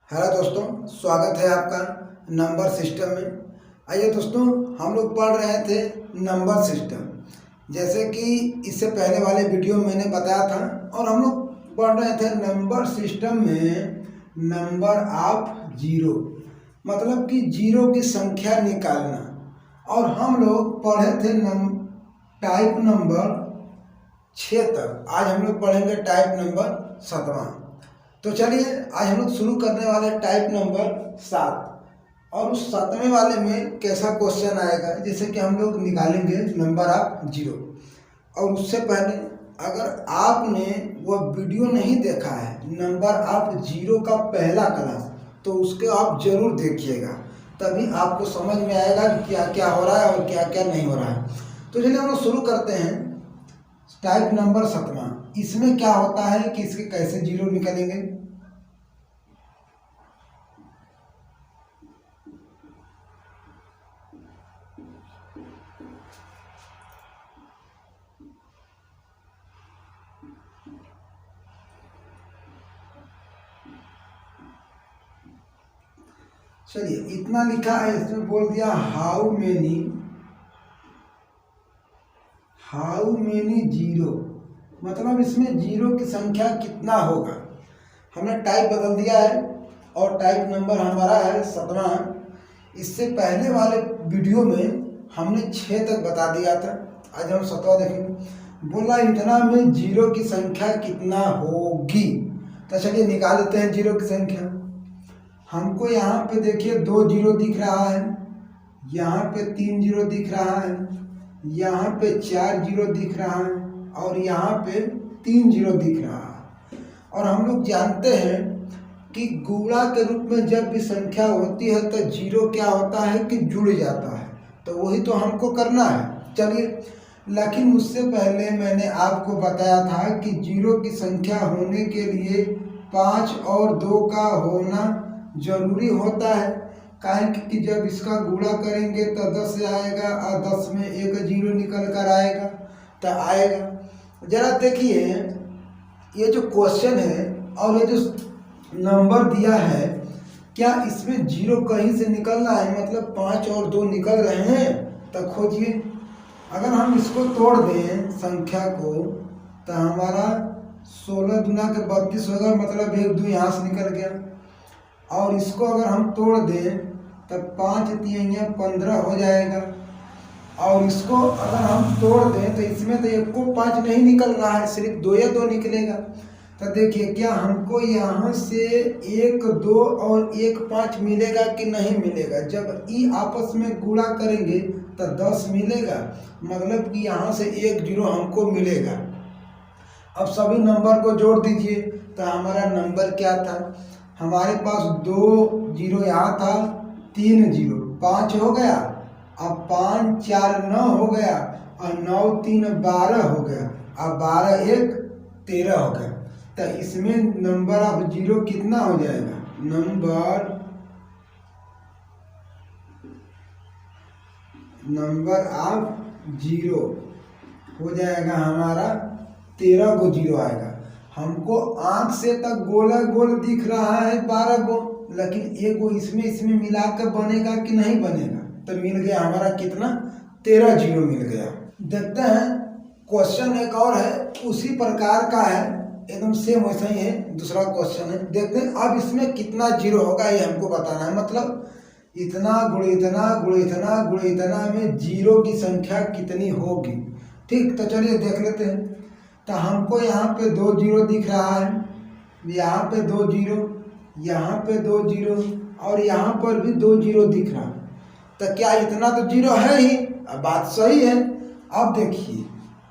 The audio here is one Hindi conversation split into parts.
हेलो दोस्तों, स्वागत है आपका नंबर सिस्टम में। आइए दोस्तों, हम लोग पढ़ रहे थे नंबर सिस्टम। जैसे कि इससे पहले वाले वीडियो में मैंने बताया था और हम लोग पढ़ रहे थे नंबर सिस्टम में नंबर ऑफ जीरो, मतलब कि जीरो की संख्या निकालना। और हम लोग पढ़े थे टाइप नंबर 6 तक। आज हम लोग पढ़ेंगे टाइप नंबर 7वां। तो चलिए आज हम लोग शुरू करने वाले टाइप नंबर 7। और उस 7वें वाले में कैसा क्वेश्चन आएगा, जैसे कि हम लोग निकालेंगे नंबर ऑफ जीरो। और उससे पहले अगर आपने वह वीडियो नहीं देखा है नंबर ऑफ जीरो का पहला क्लास, तो उसको आप जरूर देखिएगा, तभी आपको समझ में आएगा कि क्या क्या हो रहा है और क्या क्या नहीं हो रहा है। तो चलिए हम लोग शुरू करते हैं टाइप नंबर 7वां। इसमें क्या होता है कि इसके कैसे जीरो निकलेंगे। चलिए इतना लिखा है, इसमें बोल दिया हाउ मेनी जीरो, मतलब इसमें जीरो की संख्या कितना होगा। हमने टाइप बदल दिया है और टाइप नंबर हमारा है 7वां। इससे पहले वाले वीडियो में हमने 6 तक बता दिया था। आज हम 7वां देखेंगे। बोला इतना में जीरो की संख्या कितना होगी। तो चलिए निकाल लेते हैं जीरो की संख्या। हमको यहाँ पे देखिए 2 जीरो दिख रहा है, यहाँ पे 3 जीरो दिख रहा है, यहाँ पे 4 जीरो दिख रहा है और यहाँ पे 3 जीरो दिख रहा है। और हम लोग जानते हैं कि गुणा के रूप में जब भी संख्या होती है तो जीरो क्या होता है कि जुड़ जाता है, तो वही तो हमको करना है। चलिए, लेकिन उससे पहले मैंने आपको बताया था कि जीरो की संख्या होने के लिए 5 और 2 का होना जरूरी होता है। काहे कि जब इसका गुणा करेंगे तो 10 आएगा और 10 में एक जीरो निकल कर आएगा तो आएगा। जरा देखिए ये जो क्वेश्चन है और ये जो नंबर दिया है, क्या इसमें जीरो कहीं से निकलना है, मतलब 5 और 2 निकल रहे हैं तो खोजिए। अगर हम इसको तोड़ दें संख्या को तो हमारा 16 दूना के 32 होगा, मतलब 1 2 यहाँ से निकल गया। और इसको अगर हम तोड़ दें तब 5 3 15 हो जाएगा। और इसको अगर हम तोड़ दें तो इसमें तो 1 को 5 नहीं निकल रहा है, सिर्फ 2 या 2 निकलेगा। तो देखिए क्या हमको यहाँ से 1 2 और 1 5 मिलेगा कि नहीं मिलेगा। जब ई आपस में गुणा करेंगे तो 10 मिलेगा, मतलब कि यहाँ से 1 जीरो हमको मिलेगा। अब सभी नंबर को जोड़ दीजिए तो हमारा नंबर क्या था, हमारे पास 2 जीरो यहाँ था, 3 जीरो, 5 हो गया। अब 5 4 9 हो गया और 9 3 12 हो गया। अब 12 1 13 हो गया। तो इसमें नंबर ऑफ जीरो कितना हो जाएगा, नंबर ऑफ जीरो हो जाएगा हमारा 13 को जीरो आएगा। हमको आंख से तक गोला गोल दिख रहा है 12 को, लेकिन एक को इसमें मिलाकर बनेगा कि नहीं बनेगा। तो मिल गया हमारा कितना, 13 जीरो मिल गया। देखते हैं क्वेश्चन एक और है, उसी प्रकार का है, एकदम सेम वैसा ही है। दूसरा क्वेश्चन है, देखते हैं अब इसमें कितना जीरो होगा ये हमको बताना है। मतलब इतना गुण इतना गुण इतना गुण इतना में जीरो की संख्या कितनी होगी। ठीक, तो चलिए देख लेते हैं। तो हमको यहाँ पे 2 जीरो दिख रहा है, यहाँ पे 2 जीरो, यहाँ पे 2 जीरो और यहाँ पर भी 2 जीरो दिख रहा है। तो क्या इतना तो जीरो है ही, अब बात सही है। अब देखिए,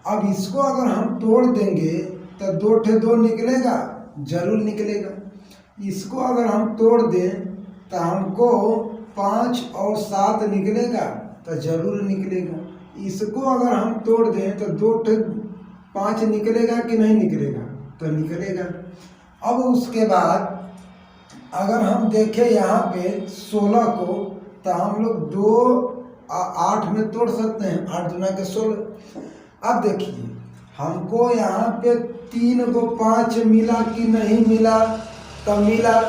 अब इसको अगर हम तोड़ देंगे तो 2 ठे 2 निकलेगा, जरूर निकलेगा। इसको अगर हम तोड़ दें तो हमको 5 और 7 निकलेगा, तो जरूर निकलेगा। इसको अगर हम तोड़ दें तो 2 ठे 5 निकलेगा कि नहीं निकलेगा, तो निकलेगा। अब उसके बाद अगर हम देखें यहाँ पे 16 को, तो हम लोग 2 8 में तोड़ सकते हैं, 8 दूना के 16। अब देखिए हमको यहाँ पे 3 को 5 मिला कि नहीं मिला, तो मिला।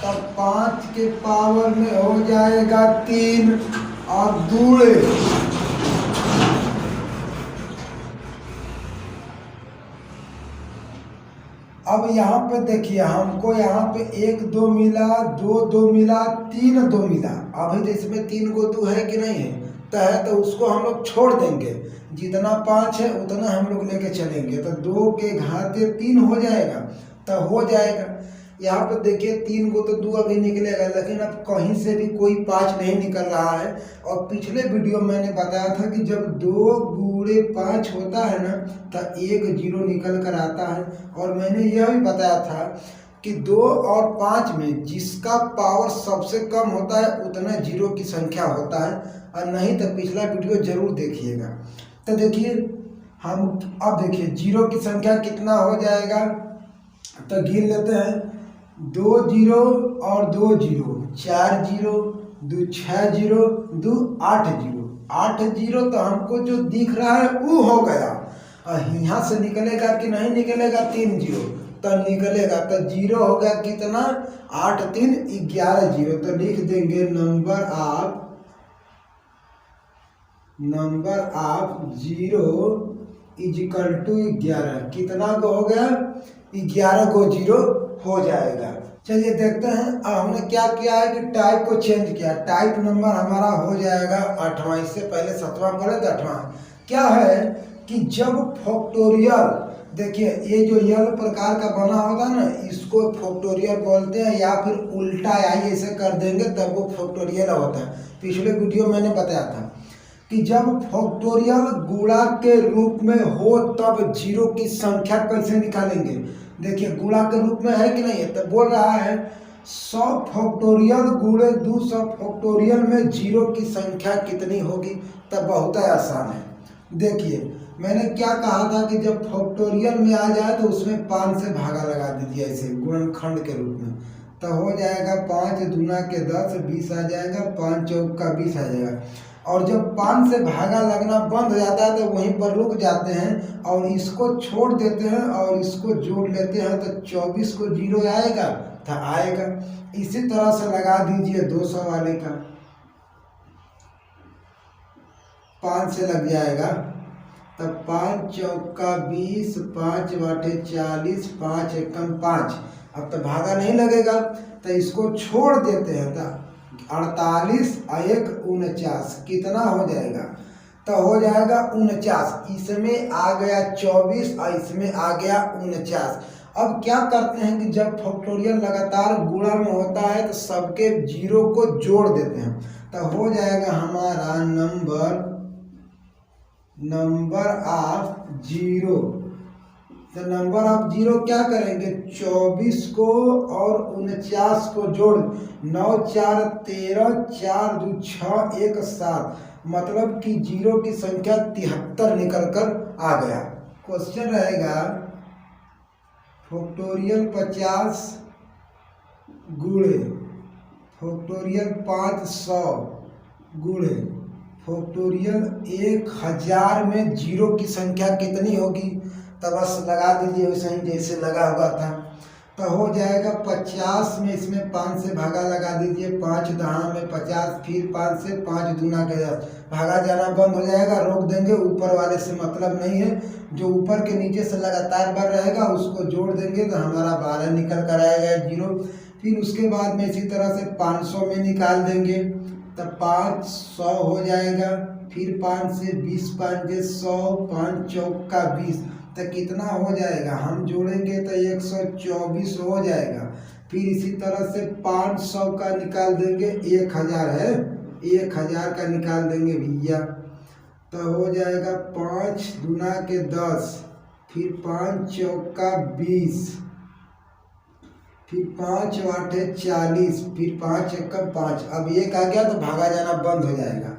तब 5 के पावर में हो जाएगा 3 और गुणे अब यहाँ पे देखिए हमको यहाँ पे 1 2 मिला, 2 2 मिला, 3 2 मिला। अभी तो इसमें 3 को 2 है कि नहीं है तो उसको हम लोग छोड़ देंगे। जितना 5 है उतना हम लोग लेके चलेंगे तो 2 के घाते 3 हो जाएगा तो हो जाएगा। यहाँ पे देखिए 3 को तो 2 अभी निकलेगा, लेकिन अब कहीं से भी कोई 5 नहीं निकल रहा है। और पिछले वीडियो मैंने बताया था कि जब 2 गुणे 5 होता है ना तो 1 0 निकल कर आता है। और मैंने यह भी बताया था कि 2 और 5 में जिसका पावर सबसे कम होता है उतना 0 की संख्या होता है, और नहीं तो पिछला वीडियो जरूर देखिएगा। तो देखिए हम अब देखिए 0 की संख्या कितना हो जाएगा तो गिन लेते हैं। 2 0 और 2 0, 4 0, 2 6 0, 2 8 0, 8 0 तो हमको जो दिख रहा है वो हो गया। और यहाँ से निकलेगा कि नहीं निकलेगा 3 0 तो निकलेगा, तो 0 हो गया कितना 8 3 11 0। तो लिख देंगे number of 0 is equal to 11। कितना को हो गया 11 को 0 हो जाएगा। चलिए देखते हैं। अब हमने क्या किया है कि टाइप को चेंज किया। टाइप नंबर हमारा हो जाएगा 8वां। इससे पहले 7वां पढ़े तो 8वां क्या है कि जब फैक्टोरियल, देखिए ये जो यल प्रकार का बना होगा ना इसको फैक्टोरियल बोलते हैं, या फिर उल्टा आई ऐसे कर देंगे तब वो फैक्टोरियल होता है। पिछले वीडियो मैंने बताया था कि जब फैक्टोरियल गुणा के रूप में हो तब 0 की संख्या कैसे निकालेंगे। देखिए गुणा के रूप में है कि नहीं है, तो बोल रहा है 100 फैक्टोरियल गुणे 200 फैक्टोरियल में 0 की संख्या कितनी होगी। तब बहुत आसान है। देखिए मैंने क्या कहा था कि जब फैक्टोरियल में आ जाए तो उसमें 5 से भागा लगा दीजिए ऐसे गुणनखंड के रूप में, तो हो जाएगा 5 दूना के 10 20 आ जाएगा, 5 चौक का 20 आ जाएगा। और जब 5 से भागा लगना बंद हो जाता है तो वहीं पर रुक जाते हैं और इसको छोड़ देते हैं और इसको जोड़ लेते हैं तो 24 को 0 आएगा तो आएगा। इसी तरह से लगा दीजिए 200 वाले का, 5 से लग जाएगा तब 5 चौका 20, 5 वाटे 40, 5 एकम 5। अब तो भागा नहीं लगेगा तो इसको छोड़ देते हैं तो 48 और 1 49 कितना हो जाएगा तो हो जाएगा 49। इसमें आ गया 24 और इसमें आ गया 49। अब क्या करते हैं कि जब फैक्टोरियल लगातार गुणा में होता है तो सबके 0 को जोड़ देते हैं तो हो जाएगा हमारा नंबर ऑफ 0। तो नंबर ऑफ 0 क्या करेंगे 24 को और 49 को जोड़ 9 4 13, 4 2 6 1 7, मतलब कि 0 की संख्या 73 निकल कर आ गया। क्वेश्चन रहेगा फैक्टोरियल 50 गुणे फैक्टोरियल 500 गुणे फैक्टोरियल 1000 में 0 की संख्या कितनी होगी। तो बस लगा दीजिए वैसे ही जैसे लगा हुआ था। तो हो जाएगा 50 में इसमें 5 से भागा लगा दीजिए, 5 दहा में 50, फिर 5 से 5 दूना के 10, भागा जाना बंद हो जाएगा, रोक देंगे। ऊपर वाले से मतलब नहीं है, जो ऊपर के नीचे से लगातार बढ़ रहेगा उसको जोड़ देंगे तो हमारा 12 निकल कर आएगा 0। फिर उसके बाद में इसी तरह से 500 में निकाल देंगे तो 500 हो जाएगा। फिर 5 से 20 5 100, 5 चौका 20 तो कितना हो जाएगा, हम जोड़ेंगे तो 124 हो जाएगा। फिर इसी तरह से 500 का निकाल देंगे, 1000 है 1000 का निकाल देंगे भैया तो हो जाएगा 5 दूना के 10, फिर 5 चौका 20, फिर 5 वाटे 40, फिर 5 एकम 5। अब 1 आ गया तो भागा जाना बंद हो जाएगा।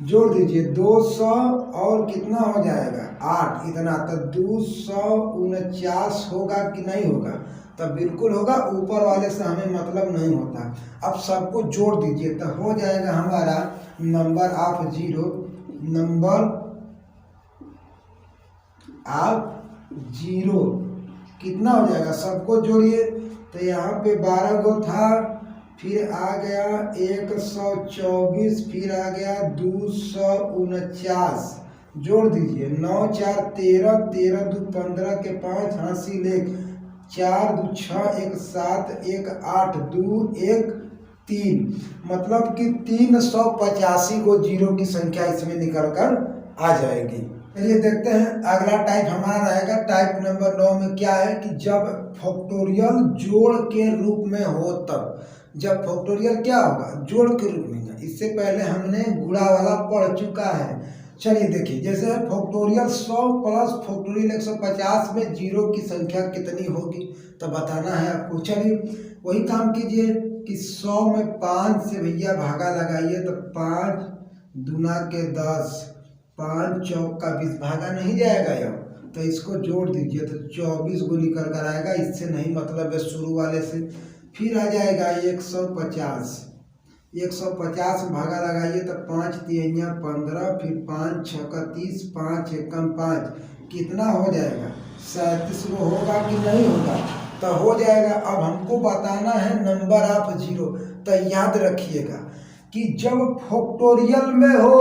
जोड़ दीजिए 200 और कितना हो जाएगा 8, इतना तो 249 होगा कि नहीं होगा। तो बिल्कुल होगा, ऊपर वाले से हमें मतलब नहीं होता। अब सबको जोड़ दीजिए तो हो जाएगा हमारा नंबर ऑफ 0 कितना हो जाएगा, सबको जोड़िए। तो यहाँ पे 12 गो था फिर आ गया 124, फिर आ गया 249, जोड़ दीजिए 9 4 13, 13 2 15 के 5 हासिल 1, 4 2 6 1 7 1 8 2 1 3, मतलब कि 385 को जीरो की संख्या इसमें निकल कर आ जाएगी। चलिए देखते हैं अगला टाइप हमारा रहेगा। टाइप नंबर 9 में क्या है कि जब फैक्टोरियल जोड़ के रूप में हो तब। जब फैक्टोरियल क्या होगा, जोड़ के रूप में। इससे पहले हमने गुणा वाला पढ़ चुका है। चलिए देखिए, जैसे फैक्टोरियल 100 प्लस फैक्टोरियल 150 में जीरो की संख्या कितनी होगी तो बताना है आपको। चलिए वही काम कीजिए कि 100 में 5 से भैया भागा लगाइए तो 5 दूना के 10, 5 चौक का 20, भागा नहीं जाएगा यह, तो इसको जोड़ दीजिए तो 24 को निकल कर आएगा। इससे नहीं मतलब है शुरू वाले से। फिर आ जाएगा 150, 150 में भागा लगाइए तो 5 तिहैया 15, फिर 5 छक्का 30, 5 एकम 5, कितना हो जाएगा 37 को होगा कि नहीं होगा तो हो जाएगा। अब हमको बताना है नंबर ऑफ जीरो। तो याद रखिएगा कि जब फैक्टोरियल में हो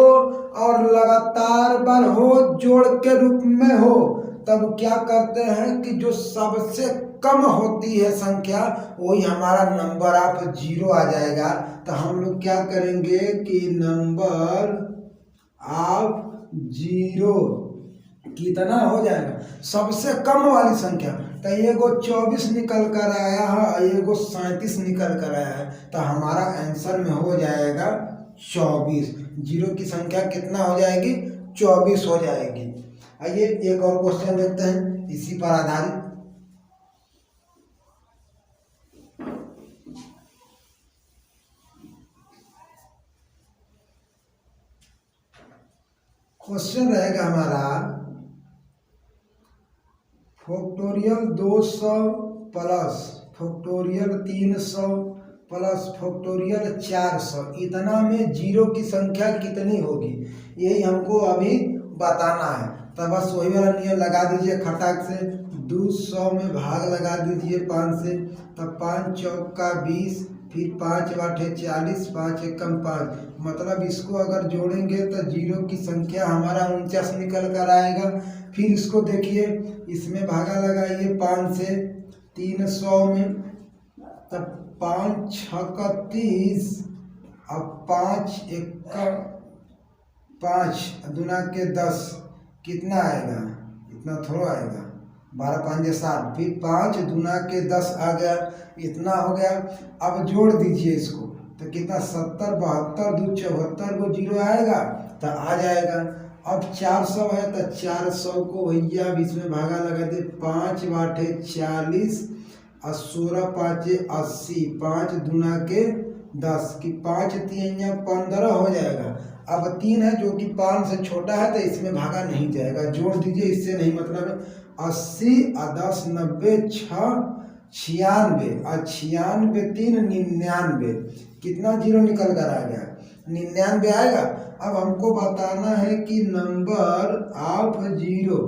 और लगातार बार हो, जोड़ के रूप में हो, तब क्या करते हैं कि जो सबसे कम होती है संख्या वही हमारा नंबर ऑफ जीरो आ जाएगा। तो हम लोग क्या करेंगे कि नंबर ऑफ जीरो कितना हो जाएगा, सबसे कम वाली संख्या। तो एगो 24 निकल कर आया है, एगो 37 निकल कर आया है, तो हमारा आंसर में हो जाएगा 24। जीरो की संख्या कितना हो जाएगी, 24 हो जाएगी। आइए एक और क्वेश्चन देखते हैं इसी पर आधारित। क्वेश्चन रहेगा हमारा factorial 200 plus factorial 300 plus factorial 400, इतना में जीरो की संख्या कितनी होगी, यही हमको अभी बताना है। तो बस वही वाला नियम लगा दीजिए खटाक से। 200 में भाग लगा दीजिए 5 से, तब 5 चौक का 20, फिर 5 बाटे 40, 5 एकम 5, मतलब इसको अगर जोड़ेंगे तो जीरो की संख्या हमारा 49 निकल कर आएगा। फिर इसको देखिए, इसमें भागा लगाइए 5 से 300 में, तब 5 छक्का 30, अब 5 एकम 5 दूना के 10, कितना आएगा, इतना थोड़ा आएगा, 12 5 7, फिर 5 दूना के 10 आ गया, इतना हो गया। अब जोड़ दीजिए इसको तो कितना 70 72 2 74 को जीरो आएगा तो आ जाएगा। अब 400 है तो 400 को भैया बीच में भागा लगा दे, 5 बाटे 40 और 16 5 80, 5 दूना के 10 की 5 तिहैया 15 हो जाएगा। अब 3 है जो कि 5 से छोटा है तो इसमें भागा नहीं जाएगा, जोड़ दीजिए, इससे नहीं मतलब। 80 और 10 90 6 96 और 96 3 99, कितना जीरो निकल कर आ गया, 99 आएगा। अब हमको बताना है कि नंबर ऑफ जीरो,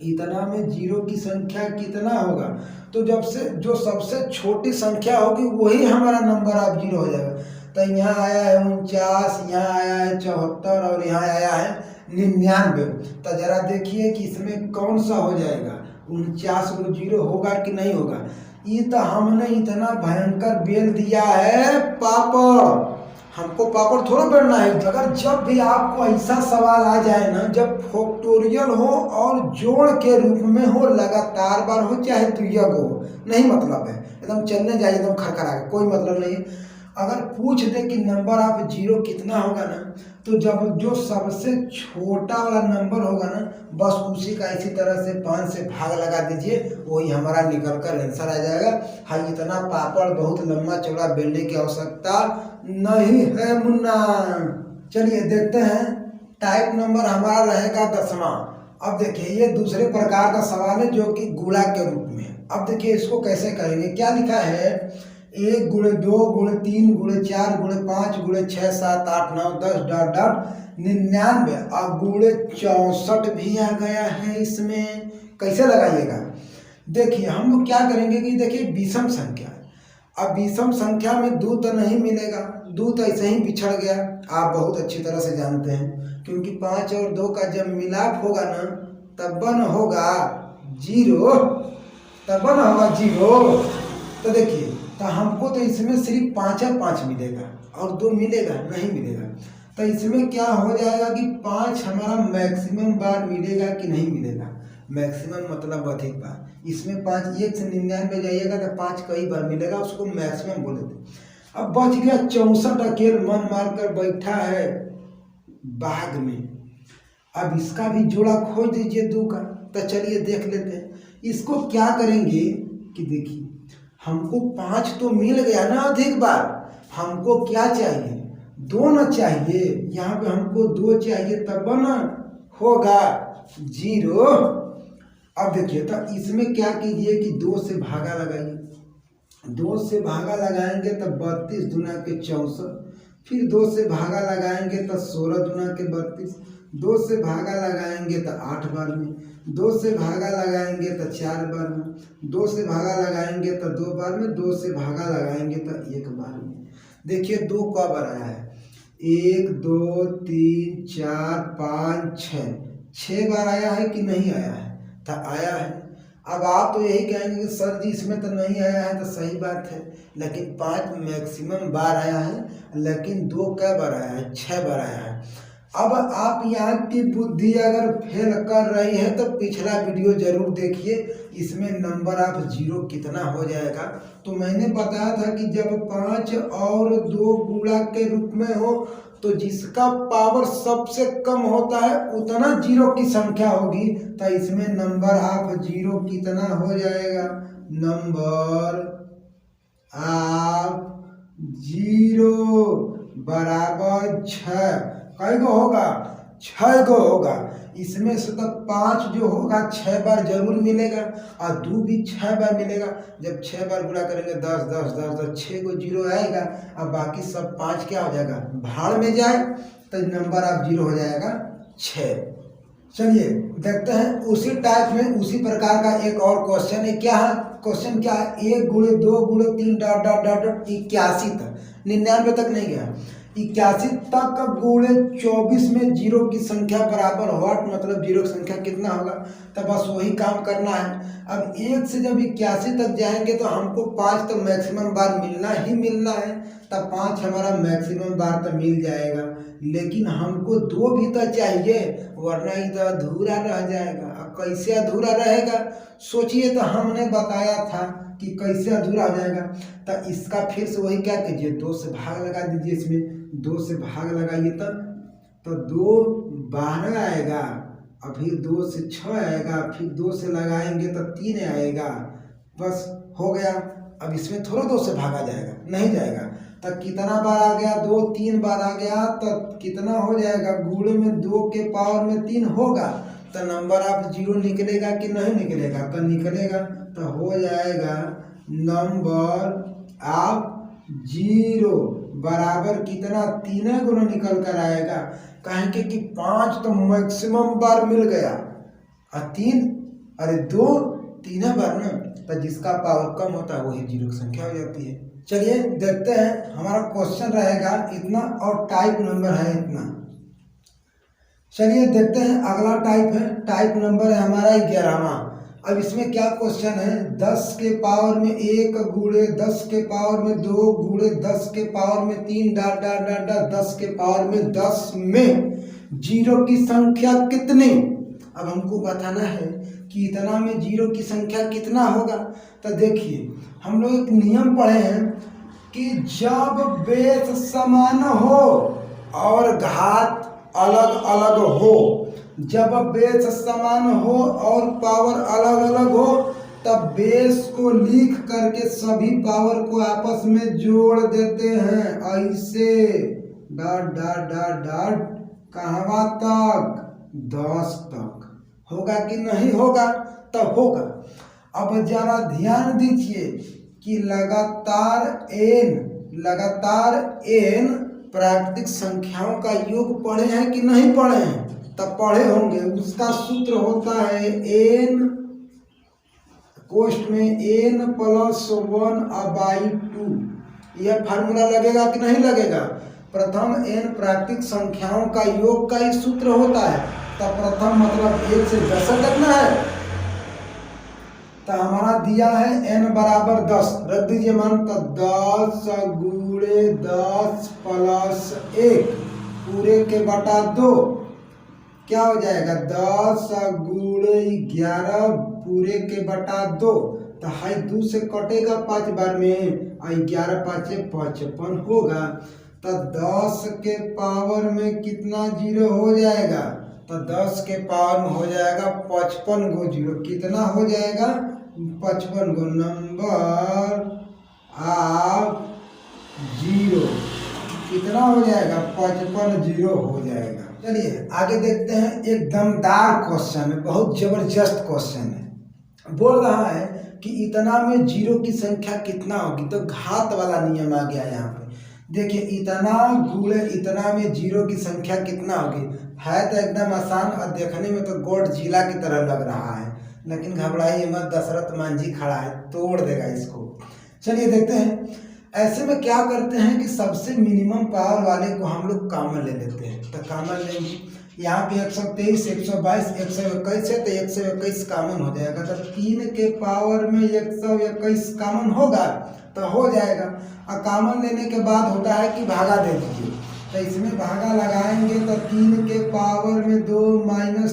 इतना में जीरो की संख्या कितना होगा। तो जब से जो सबसे छोटी संख्या होगी वही हमारा नंबर ऑफ जीरो हो जाएगा। तो यहाँ आया है 49, यहाँ आया है 74 और यहाँ आया है 99। तो जरा देखिए कि इसमें कौन सा हो जाएगा, 49 को जीरो होगा कि नहीं होगा। ये तो हमने इतना भयंकर बेल दिया है पापड़, हमको पापड़ थोड़ा बेलना है। अगर जब भी आपको ऐसा सवाल आ जाए ना, जब फैक्टोरियल हो और जोड़ के रूप में हो, लगातार बार हो चाहे द्वियक हो, नहीं मतलब है, एकदम चलने जाए एकदम खड़खड़ा के, कोई मतलब नहीं है। अगर पूछ दे कि नंबर ऑफ जीरो कितना होगा ना, तो जब जो सबसे छोटा वाला नंबर होगा ना, बस उसी का इसी तरह से 5 से भाग लगा दीजिए, वही हमारा निकल कर आंसर आ जाएगा। हाँ, इतना पापड़ बहुत लंबा चौड़ा बेलने की आवश्यकता नहीं है मुन्ना। चलिए देखते हैं, टाइप नंबर हमारा रहेगा 10वां। अब देखिए ये दूसरे प्रकार का सवाल है जो कि गुणा के रूप में। अब देखिए इसको कैसे करेंगे, क्या लिखा है, 1 × 2 × 3 × 4 × 5 × 6 7 8 9 10 डॉट डॉट 99 और गुणे 64 भी आ गया है। इसमें कैसे लगाइएगा, देखिए हम लोग क्या करेंगे कि देखिए विषम संख्या, अब विषम संख्या में 2 तो नहीं मिलेगा, 2 तो ऐसे ही बिछड़ गया, आप बहुत अच्छी तरह से जानते हैं, क्योंकि 5 और 2 का जब मिलाप होगा ना तब न होगा 0, तब न होगा 0। तो देखिए, तो हमको तो इसमें सिर्फ 5 मिलेगा और 2 मिलेगा नहीं मिलेगा। तो इसमें क्या हो जाएगा कि 5 हमारा मैक्सिमम बार मिलेगा कि नहीं मिलेगा, मैक्सिमम मतलब अधिक बार। इसमें 5 1 से 99 जाइएगा तो 5 कई बार मिलेगा, उसको मैक्सिमम बोले थे। अब बच गया 64 अकेले मन मार कर बैठा है बाग में। अब इसका भी जोड़ा खोज दीजिए 2 का। तो चलिए देख लेते हैं इसको क्या करेंगे कि देखिए, हमको 5 तो मिल गया ना अधिक बार, हमको क्या चाहिए 2 ना चाहिए, यहाँ पे हमको 2 चाहिए, तब ना होगा 0। अब देखिए, तो इसमें क्या कीजिए कि 2 से भागा लगाइए, 2 से भागा लगाएंगे तो 32 दूना के 64, फिर 2 से भागा लगाएंगे तो 16 दूना के 32, 2 से भागा लगाएंगे तो 8 बार में, 2 से भागा लगाएंगे तो 4 बार में, 2 से भागा लगाएंगे तो 2 बार में, 2 से भागा लगाएंगे तो 1 बार में। देखिए 2 कब आया है, 1 2 3 4 5 6 बार आया है कि नहीं आया है, तो आया है। अब आप तो यही कहेंगे कि सर जी इसमें तो नहीं आया है, तो सही बात है, लेकिन 5 मैक्सिमम बार आया है, लेकिन 2 कै बार आया है, 6 बार आया है। अब आप यहाँ की बुद्धि अगर फेल कर रही है तो पिछला वीडियो जरूर देखिए, इसमें नंबर ऑफ 0 कितना हो जाएगा। तो मैंने बताया था कि जब 5 और 2 गुणा के रूप में हो तो जिसका पावर सबसे कम होता है उतना 0 की संख्या होगी। तो इसमें नंबर ऑफ 0 कितना हो जाएगा, नंबर ऑफ 0 बराबर 6। कई गो होगा, 6 गो होगा। इसमें से तो 5 जो होगा 6 बार जरूर मिलेगा और 2 भी 6 बार मिलेगा। जब 6 बार गुणा करेंगे 10 10 10 10 6 को 0 आएगा, अब बाकी सब 5 क्या हो जाएगा, भाड़ में जाए, तो नंबर ऑफ 0 हो जाएगा 6। चलिए देखते हैं उसी टाइप में उसी प्रकार का एक और क्वेश्चन है। क्या है क्वेश्चन, क्या है, 1 गुणे 2 गुणे 3 डॉट डॉट डॉट डॉट 81 तक, 99 तक नहीं गया, 81 तक गुणे 24 में 0 की संख्या बराबर व्हाट, मतलब 0 की संख्या कितना होगा। तो बस वही काम करना है। अब 1 से जब 81 तक जाएंगे तो हमको 5 तो मैक्सिमम बार मिलना ही मिलना है, तब 5 हमारा मैक्सिमम बार तो मिल जाएगा, लेकिन हमको 2 भी तो चाहिए, वरना ये तो अधूरा रह जाएगा। अब कैसे अधूरा रहेगा सोचिए, तो हमने बताया था कि कैसे अधूरा हो जाएगा। तो इसका फिर से वही क्या कीजिए, 2 से भाग लगा दीजिए, इसमें 2 से भाग लगाइए तो 2 12 आएगा, और फिर 2 से 6 आएगा, फिर 2 से लगाएंगे तो 3 आएगा, बस हो गया। अब इसमें थोड़ा 2 से भागा जाएगा, नहीं जाएगा। तो कितना बार आ गया, 2 3 बार आ गया, तो कितना हो जाएगा, गुणे में 2 के पावर में 3 होगा, तो नंबर ऑफ 0 निकलेगा कि नहीं निकलेगा, तो निकलेगा। तो हो जाएगा नंबर ऑफ 0 बराबर कितना, 3 गुना निकल कर आएगा। कहेंगे कि 5 तो मैक्सिमम बार मिल गया, और 3 अरे 2 3 बार ना, तो जिसका पावर कम होता है वही 0 की संख्या हो जाती है। चलिए देखते हैं, हमारा क्वेश्चन रहेगा इतना और टाइप नंबर है इतना। चलिए देखते हैं अगला टाइप है, टाइप नंबर है हमारा 11वां। अब इसमें क्या क्वेश्चन है, 10 के पावर में 1 गुणे 10 के पावर में 2 गुणे 10 के पावर में 3 डॉट डॉट डॉट डॉट 10 के पावर में 10 में 0 की संख्या कितनी। अब हमको बताना है कि इतना में 0 की संख्या कितना होगा। तो देखिए हम लोग एक नियम पढ़े हैं कि जब बेस समान हो और घात अलग अलग हो, जब बेस समान हो और पावर अलग अलग हो, तब बेस को लिख करके सभी पावर को आपस में जोड़ देते हैं, ऐसे डॉट डॉट डॉट डॉट कहाँ तक, 10 तक। होगा कि नहीं होगा, तब होगा। अब जरा ध्यान दीजिए कि लगातार n प्राकृतिक संख्याओं का योग पढ़े हैं कि नहीं पढ़े हैं, तब पढ़े होंगे। उसका सूत्र होता है n कोष्ठ में n+1/2 यह फार्मूला लगेगा कि नहीं लगेगा। प्रथम n प्राकृतिक संख्याओं का योग का ही सूत्र होता है। तो प्रथम मतलब 1 से 10 तक ना है। तो हमारा दिया है n बराबर 10, रख दीजिए मान। तो 10 × 10 + 1 पूरे के बटा 2 क्या हो जाएगा 10 × 11 पूरे के बटा 2। तो हाई 2 से कटेगा 5 बार में, 11 × 5 = 55 होगा। तो 10 के पावर में कितना जीरो हो जाएगा। तो 10 के पावर में हो जाएगा 55 गो जीरो। कितना हो जाएगा 55 गो। नंबर ऑफ जीरो कितना हो जाएगा 55 जीरो हो जाएगा। चलिए आगे देखते हैं। एक दमदार क्वेश्चन है, बहुत जबरदस्त क्वेश्चन है। बोल रहा है कि इतना में जीरो की संख्या कितना होगी। तो घात वाला नियम आ गया यहाँ पे। देखिए इतना गुणे इतना में जीरो की संख्या कितना होगी। है तो एकदम आसान और देखने में तो गोडजिला की तरह लग रहा है, लेकिन घबराइए मत, दशरथ मांझी खड़ा है, तोड़ देगा इसको। चलिए देखते हैं। ऐसे में क्या करते हैं कि सबसे मिनिमम पावर वाले को हम लोग कॉमन ले लेते हैं। तो कॉमन लेंगे, यहाँ पे 123, 122, 121 है, तो 121 कॉमन हो जाएगा। तो 3 के पावर में 121 कॉमन होगा तो हो जाएगा। और कॉमन लेने के बाद होता है कि भागा दे दीजिए। तो इसमें भागा लगाएंगे तो 3 के पावर में 2 -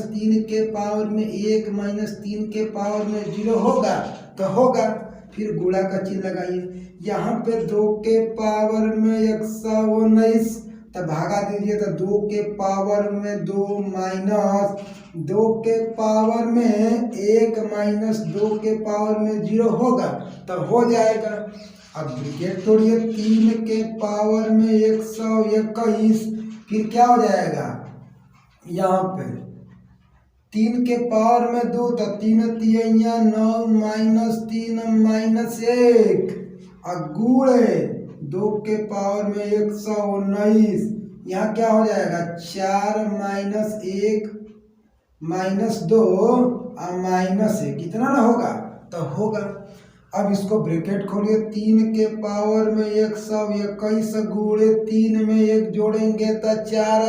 3 के पावर में 1 - 3 के पावर में 0 होगा तो होगा। फिर गुणा का चिन्ह लगाइए। यहाँ पे 2 के पावर में 119, तो भागा दीजिए। तो 2 के पावर में 2 - 2 के पावर में 1 - 2 के पावर में 0 होगा तो हो जाएगा। अब ब्रैकेट तोड़िए। 3 के पावर में 121, फिर क्या हो जाएगा यहाँ पे 3 के पावर में 2, तो 3 × 3 = 9 - 3 - 1 और गुणे 2 के पावर में 119। यहाँ क्या हो जाएगा 4 - 1 - 2 और -1 कितना ना होगा तो होगा। अब इसको ब्रैकेट खोलिए। 3 के पावर में 121 गुणे 3 में 1 जोड़ेंगे तो 4,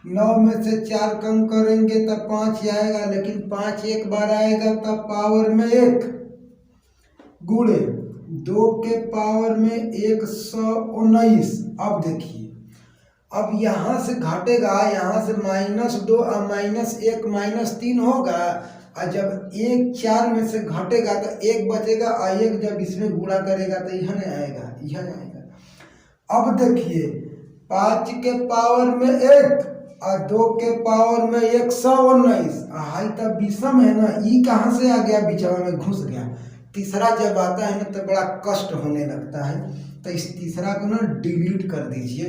9 में से 4 कम करेंगे तो 5 आएगा, लेकिन 5 एक बार आएगा तो पावर में 1 गुणे 2 के पावर में 119। अब देखिए, अब यहाँ से घटेगा, यहाँ से -2 और -1 -3 होगा। और जब 1 4 में से घटेगा तो 1 बचेगा, और 1 जब इसमें गुणा करेगा तो यह नहीं आएगा, यह आएगा। अब देखिए 5 के पावर में 1 और 2 के पावर में 119। हाई तब विषम है ना, ई कहाँ से आ गया, बीचवा में घुस गया। तीसरा जब आता है ना तो बड़ा कष्ट होने लगता है। तो इस तीसरा को ना डिलीट कर दीजिए।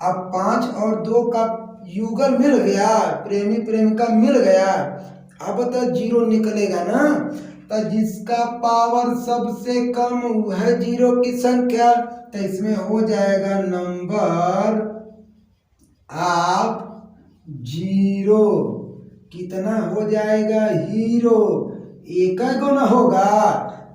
अब 5 और 2 का युगल मिल गया, प्रेमी प्रेमिका मिल गया। अब तो 0 निकलेगा ना। तो जिसका पावर सबसे कम वह 0 की संख्या। तो इसमें हो जाएगा नंबर ऑफ 0 कितना हो जाएगा हीरो। एक गो ना होगा,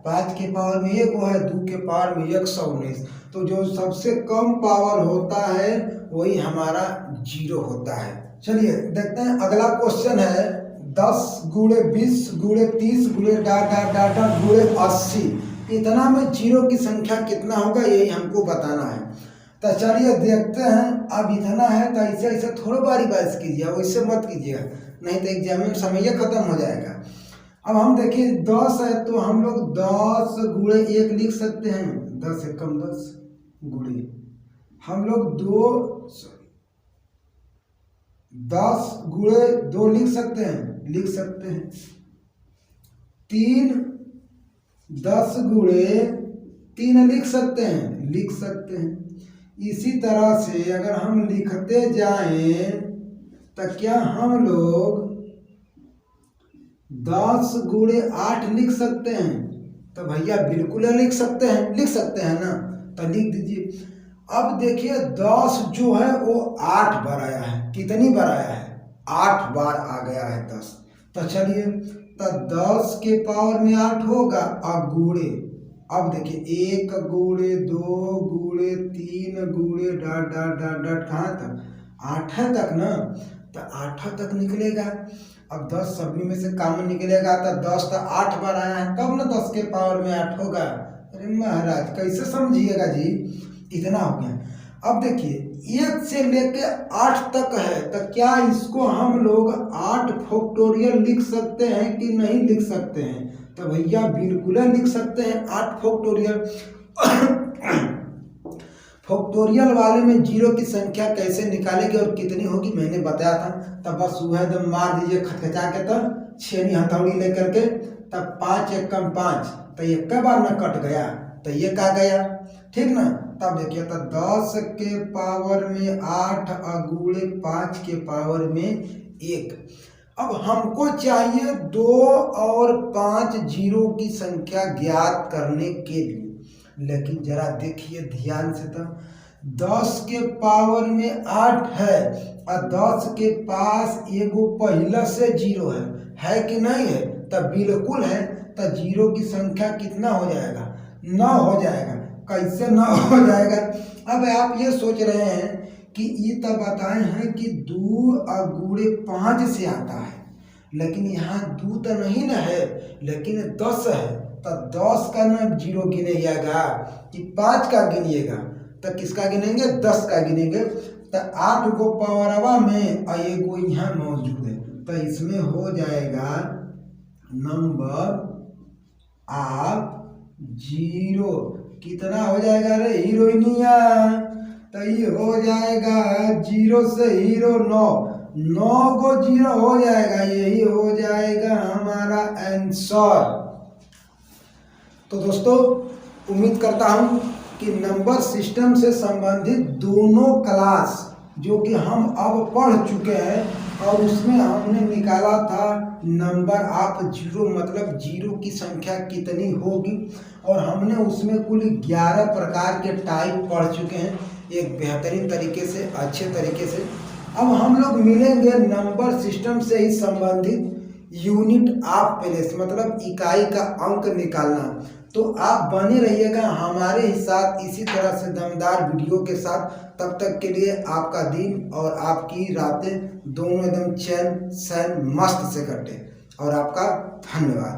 5 के पावर में 1 है, 2 के पावर में 119। तो जो सबसे कम पावर होता है वही हमारा 0 होता है। चलिए देखते हैं अगला क्वेश्चन है। 10 गुणे 20 गुणे 30 गुणे डाटा गुणे 80, इतना में 0 की संख्या कितना होगा यही हमको बताना है। तो चलिए देखते हैं। अब इतना है तो ऐसे ऐसे थोड़ा बारी बारिश कीजिए, वैसे मत कीजिएगा, नहीं तो एग्जाम में समय खत्म हो जाएगा। अब हम देखिए 10 है तो हम लोग 10 गुणे 1 लिख सकते हैं। 10 से कम 10 गुणे हम लोग 10 गुणे 2 लिख सकते हैं, लिख सकते हैं। 3 10 गुणे 3 लिख सकते हैं, लिख सकते हैं। इसी तरह से अगर हम लिखते जाएं तो क्या हम लोग 10 गुणे 8 लिख सकते हैं। तो भैया बिल्कुल लिख सकते हैं, लिख सकते हैं ना, तो लिख दीजिए। अब देखिए 10 जो है वो 8 बार आया है। कितनी बार आया है 8 बार आ गया है 10। तो चलिए तो 10 के पावर में 8 होगा और गुणे, अब देखिए 1 गुणे 2 गुणे 3 गुणे डॉट डॉट डॉट डॉट कहाँ तक 8 तक ना, तो 8 तक निकलेगा। अब 10 सभी में से कॉमन निकलेगा तो 10 तो 8 बार आया है, तब ना 10 के पावर में 8 होगा। अरे महाराज कैसे समझिएगा जी, इतना हो गया। अब देखिए 1 से लेके 8 तक है, तो क्या इसको हम लोग 8 फैक्टोरियल लिख सकते हैं कि नहीं लिख सकते हैं? तो भैया बिल्कुल लिख सकते हैं 8 फैक्टोरियल। फैक्टोरियल वाले में जीरो की संख्या कैसे निकालेंगे और कितनी होगी मैंने बताया था। तब बस वह एकदम मार दीजिए खटखचा के, तब छेनी हथौड़ी लेकर के, तब 5 1 कम 5, तो ये कई बार ना कट गया, तो ये कहा गया, ठीक ना। तब देखिए तो 10 के पावर में 8 गुणे 5 के पावर में 1। अब हमको चाहिए 2 और 5 जीरो की संख्या ज्ञात करने के लिए, लेकिन जरा देखिए ध्यान से, तो 10 के पावर में 8 है और 10 के पास एगो पहला से जीरो है कि नहीं है? तब बिल्कुल है, तो जीरो की संख्या कितना हो जाएगा? 9 हो जाएगा। कैसे 9 हो जाएगा? अब आप ये सोच रहे हैं कि ये तो बताए हैं कि 2 गुणे 5 से आता है, लेकिन यहाँ 2 तो नहीं ना है, लेकिन 10 है, तो 10 का ना जीरो गिनेगा कि 5 का गिनिएगा? तो किसका गिनेंगे? 10 का गिनेंगे। तो 8 को पावरवा में और एगो यहाँ मौजूद है, तो इसमें हो जाएगा नंबर आप जीरो। कितना हो जाएगा रे हीरोइनिया? तो ये हो जाएगा 0 से हीरो 9 को जीरो हो जाएगा, यही हो जाएगा हमारा आंसर। तो दोस्तों उम्मीद करता हूँ कि नंबर सिस्टम से संबंधित दोनों क्लास जो कि हम अब पढ़ चुके हैं, और उसमें हमने निकाला था नंबर आप जीरो, मतलब जीरो की संख्या कितनी होगी, और हमने उसमें कुल 11 प्रकार के टाइप पढ़ चुके हैं एक बेहतरीन तरीके से, अच्छे तरीके से। अब हम लोग मिलेंगे नंबर सिस्टम से ही संबंधित यूनिट ऑफ प्लेस, मतलब इकाई का अंक निकालना। तो आप बने रहिएगा हमारे ही साथ इसी तरह से दमदार वीडियो के साथ। तब तक के लिए आपका दिन और आपकी रातें दोनों एकदम चैन सैन मस्त से कटे, और आपका धन्यवाद।